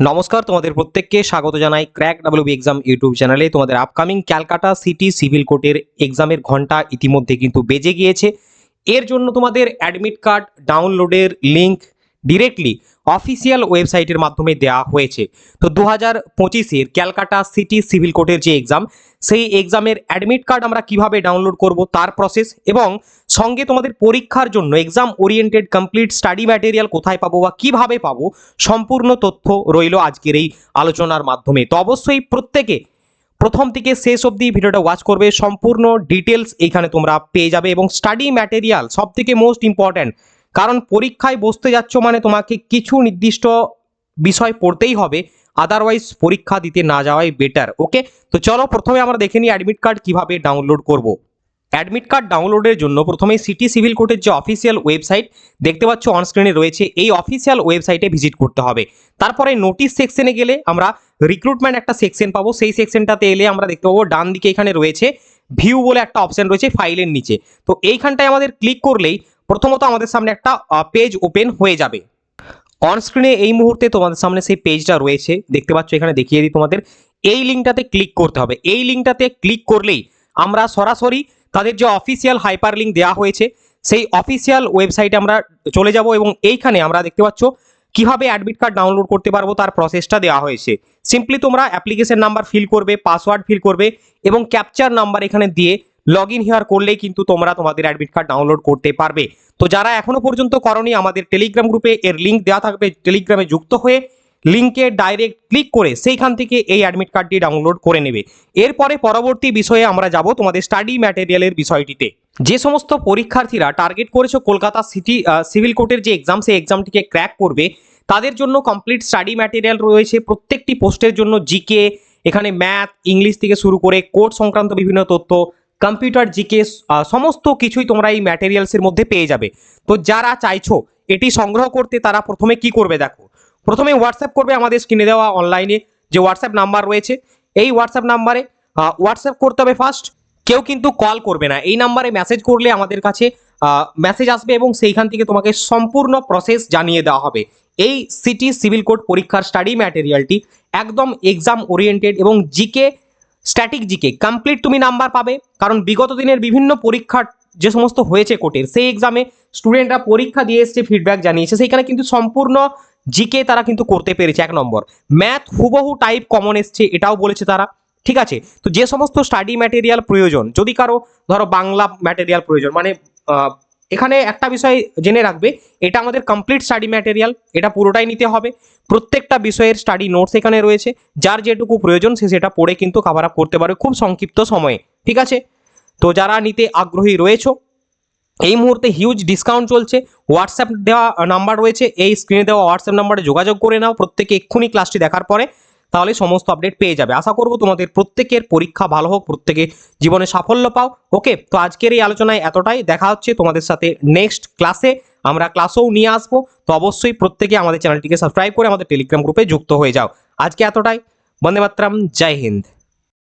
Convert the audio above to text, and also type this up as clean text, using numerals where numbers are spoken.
নমস্কার, তোমাদের প্রত্যেককে স্বাগত জানাই ক্র্যাক ডাব্লিউবি এক্সাম ইউটিউব চ্যানেলে। তোমাদের আপকামিং ক্যালকাটা সিটি সিভিল কোর্টের এক্সামের ঘন্টা ইতিমধ্যে কিন্তু বেজে গিয়েছে। এর জন্য তোমাদের অ্যাডমিট কার্ড ডাউনলোডের লিঙ্ক ডিরেক্টলি অফিসিয়াল ওয়েবসাইটের মাধ্যমে দেওয়া হয়েছে। তো 2025-এর ক্যালকাটা সিটি সিভিল কোর্টের যে এক্সাম, সেই এক্সামের অ্যাডমিট কার্ড আমরা কিভাবে ডাউনলোড করব তার প্রসেস, এবং সঙ্গে তোমাদের পরীক্ষার জন্য exam oriented complete study material কোথায় পাবো বা কিভাবে পাবো, সম্পূর্ণ তথ্য রইল আজকের এই আলোচনার মাধ্যমে। তো অবশ্যই প্রত্যেকে প্রথম থেকে শেষ অবধি ভিডিওটা ওয়াচ করবে, সম্পূর্ণ ডিটেলস এইখানে তোমরা পেয়ে যাবে। এবং স্টাডি ম্যাটেরিয়াল সব থেকে মোস্ট ইম্পর্ট্যান্ট, কারণ পরীক্ষায় বসতে যাচ্ছ মানে তোমাকে কিছু নির্দিষ্ট বিষয় পড়তেই হবে, আদারওয়াইজ পরীক্ষা দিতে না যাওয়াই বেটার। ওকে, তো চলো প্রথমে আমরা দেখে নিই অ্যাডমিট কার্ড কিভাবে ডাউনলোড করব। অ্যাডমিট কার্ড ডাউনলোডের জন্য প্রথমে সিটি সিভিল কোর্টের যে অফিসিয়াল ওয়েবসাইট দেখতে পাচ্ছ অন স্ক্রিনে রয়েছে, এই অফিসিয়াল ওয়েবসাইটে ভিজিট করতে হবে। তারপরে নোটিশ সেকশনে গেলে আমরা রিক্রুটমেন্ট একটা সেকশন পাবো, সেই সেকশনটাতে এলে আমরা দেখতে পাবো ডান দিকে এখানে রয়েছে ভিউ বলে একটা অপশন রয়েছে ফাইলের নিচে। তো এইখানটায় আমাদের ক্লিক করলেই প্রথমত আমাদের সামনে একটা পেজ ওপেন হয়ে যাবে। অন স্ক্রিনে এই মুহূর্তে তোমাদের সামনে সেই পেজটা রয়েছে, দেখতে পাচ্ছ এখানে দেখিয়ে দিই তোমাদের। এই লিঙ্কটাতে ক্লিক করতে হবে। এই লিঙ্কটাতে ক্লিক করলেই আমরা সরাসরি তাদের যে অফিসিয়াল হাইপার লিঙ্ক দেওয়া হয়েছে সেই অফিসিয়াল ওয়েবসাইটে আমরা চলে যাব, এবং এইখানে আমরা দেখতে পাচ্ছ কিভাবে অ্যাডমিট কার্ড ডাউনলোড করতে পারবো তার প্রসেসটা দেওয়া হয়েছে। সিম্পলি তোমরা অ্যাপ্লিকেশন নাম্বার ফিল করবে, পাসওয়ার্ড ফিল করবে এবং ক্যাপচার নাম্বার এখানে দিয়ে লগ ইন হিয়ার করলেই কিন্তু তোমরা তোমাদের অ্যাডমিট কার্ড ডাউনলোড করতে পারবে। তো যারা এখনো পর্যন্ত করনি, আমাদের টেলিগ্রাম গ্রুপে এর লিঙ্ক দেওয়া থাকবে, টেলিগ্রামে যুক্ত হয়ে লিঙ্কে ডাইরেক্ট ক্লিক করে সেইখান থেকে এই অ্যাডমিট কার্ডটি ডাউনলোড করে নেবে। এরপরে পরবর্তী বিষয়ে আমরা যাব তোমাদের স্টাডি ম্যাটেরিয়ালের বিষয়টিতে। যে সমস্ত পরীক্ষার্থীরা টার্গেট করেছো কলকাতা সিটি সিভিল কোর্টের যে এক্সাম, সেই এক্সামটিকে ক্র্যাক করবে, তাদের জন্য কমপ্লিট স্টাডি ম্যাটেরিয়াল রয়েছে। প্রত্যেকটি পোস্টের জন্য জিকে, এখানে ম্যাথ, ইংলিশ থেকে শুরু করে কোর্ট সংক্রান্ত বিভিন্ন তথ্য, কম্পিউটার জিকে, সমস্ত কিছুই তোমরা এই ম্যাটেরিয়ালসের মধ্যে পেয়ে যাবে। তো যারা চাইছো এটি সংগ্রহ করতে, তারা প্রথমে কি করবে দেখো, প্রথমে হোয়াটসঅ্যাপ করবে আমাদের স্ক্রিনে দেওয়া অনলাইনে যে হোয়াটসঅ্যাপ নাম্বার রয়েছে, এই হোয়াটসঅ্যাপ নাম্বারে হোয়াটসঅ্যাপ করতে হবে ফার্স্ট। কেউ কিন্তু কল করবে না, এই নাম্বারে মেসেজ করলে আমাদের কাছে মেসেজ আসবে এবং সেইখান থেকে তোমাকে সম্পূর্ণ প্রসেস জানিয়ে দেওয়া হবে। এই সিটি সিভিল কোড পরীক্ষার স্টাডি ম্যাটেরিয়ালটি একদম এক্সাম ওরিয়েন্টেড এবং জিকে, স্ট্যাটিক জিকে কমপ্লিট তুমি নাম্বার পাবে। কারণ বিগত দিনের বিভিন্ন পরীক্ষার যে সমস্ত হয়েছে কোর্টের, সেই এক্সামে স্টুডেন্টরা পরীক্ষা দিয়ে এসছে, ফিডব্যাক জানিয়েছে, সেইখানে কিন্তু সম্পূর্ণ জিকে তারা কিন্তু করতে পেরেছে। এক নম্বর, ম্যাথ হুবহু টাইপ কমন এসছে, এটাও বলেছে তারা। ঠিক আছে, তো যে সমস্ত স্টাডি ম্যাটেরিয়াল প্রয়োজন, যদি কারো ধরো বাংলা ম্যাটেরিয়াল প্রয়োজন, মানে এখানে একটা বিষয় জেনে রাখবে, এটা আমাদের কমপ্লিট স্টাডি ম্যাটেরিয়াল, এটা পুরোটাই নিতে হবে। প্রত্যেকটা বিষয়ের স্টাডি নোটস এখানে রয়েছে, যার যেটুকু প্রয়োজন সে সেটা পড়ে কিন্তু কভার আপ করতে পারবে খুব সংক্ষিপ্ত সময়ে। ঠিক আছে, তো যারা নিতে আগ্রহী রয়েছো, এই মুহূর্তে হিউজ ডিসকাউন্ট চলছে। হোয়াটসঅ্যাপ দেওয়া নাম্বার রয়েছে, এই স্ক্রিনে দেওয়া হোয়াটসঅ্যাপ নাম্বারে যোগাযোগ করে নাও প্রত্যেকে এক্ষুনি ক্লাসটি দেখার পরে, তাহলে সমস্ত আপডেট পেয়ে যাবে। আশা করব তোমাদের প্রত্যেকের পরীক্ষা ভালো হোক, প্রত্যেকে জীবনে সাফল্য পাও। ওকে, তো আজকের এই আলোচনায় এতটাই। দেখা হচ্ছে তোমাদের সাথে নেক্সট ক্লাসে, আমরা ক্লাসও নিয়ে আসবো। তো অবশ্যই প্রত্যেকে আমাদের চ্যানেলটিকে সাবস্ক্রাইব করে আমাদের টেলিগ্রাম গ্রুপে যুক্ত হয়ে যাও। আজকে এতটাই। বন্দে মাতরম, জয় হিন্দ।